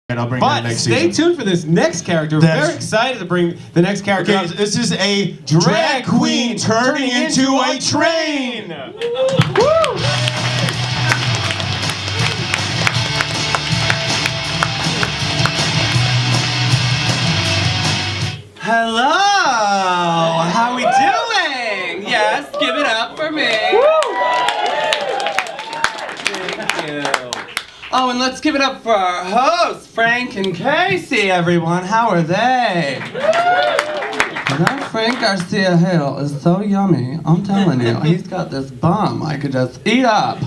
And I'll bring But next stay season. tuned for this next character. We're very excited to bring the next character Okay, up. this is a drag queen turning into a train. Woo! Hello! How we doing? Yes, give it up for me. Thank you. Oh, and let's give it up for our hosts, Frank and Casey, everyone. How are they? That Frank Garcia-Hejl is so yummy. I'm telling you, he's got this bum I could just eat up.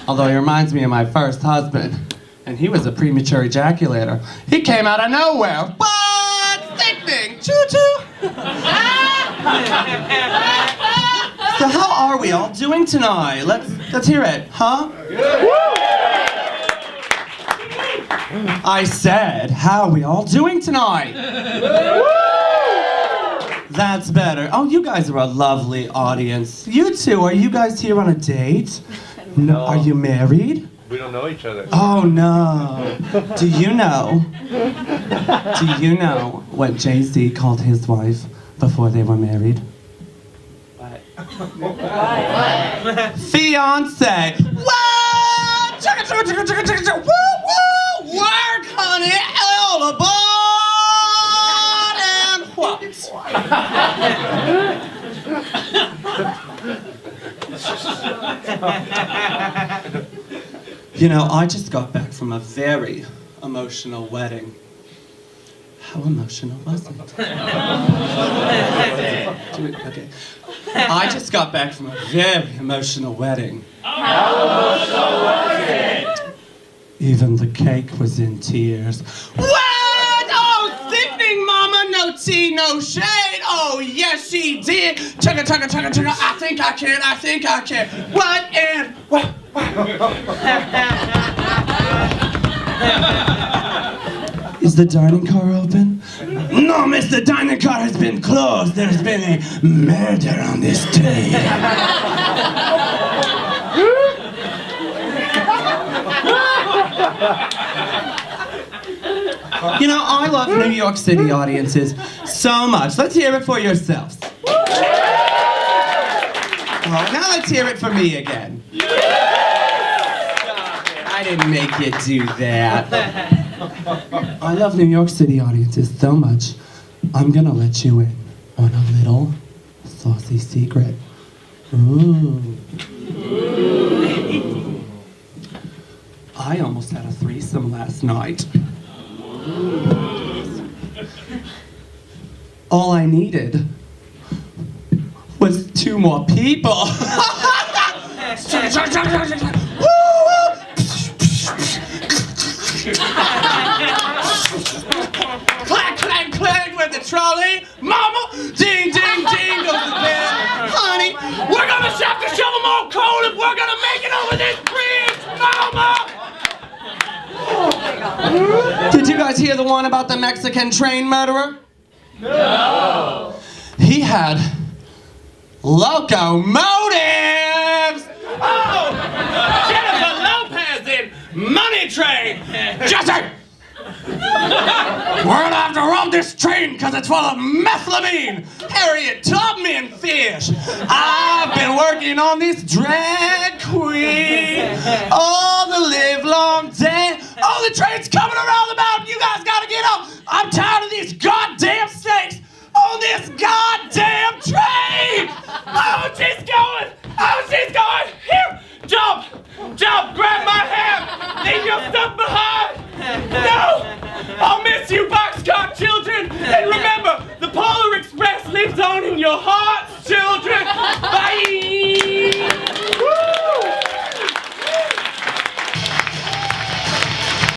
Although he reminds me of my first husband, and he was a premature ejaculator. He came out of nowhere. What? Sickening! Choo Choo! So how are we all doing tonight? Let's hear it, huh? I said, how are we all doing tonight? That's better. Oh, you guys are a lovely audience. You two, are you guys here on a date? No. Are you married? We don't know each other. Oh no. Do you know what Jay-Z called his wife before they were married? What? Fiance. What? Chugga, chugga, chugga, chugga, chugga, chugga. Woo, woo. Work, honey. All aboard and what? You know, I just got back from a very emotional wedding. How emotional was it? Okay. I just got back from a very emotional wedding. How emotional was it? Even the cake was in tears. What? Oh, sickening, mama. No tea, no shade. Oh, yes, she did. Chugga, chugga, chugga, chugga. I think I can. What and what? Is the dining car open? No, miss, the dining car has been closed. There's been a murder on this day. You know, I love New York City audiences so much. Let's hear it for yourselves. Well, now let's hear it for me again. I didn't make you do that. I love New York City audiences so much, I'm gonna let you in on a little saucy secret. Ooh. I almost had a threesome last night. All I needed was 2 more people. Clack, clack, clack with the trolley. Mama, ding, ding, ding goes the bell. Honey, we're gonna have to shove them all cold if we're gonna make it over this bridge, Mama! Did you guys hear the one about the Mexican train murderer? No! He had locomotives! Oh! Jennifer Lopez in Money Train! Jesse! We're gonna have to rob this train because it's full of methylamine! Harriet Tubman fish! I've been working on this drag queen all the live long day. Oh, the train's coming around the mountain! You guys gotta get up! I'm tired of these goddamn snakes on this goddamn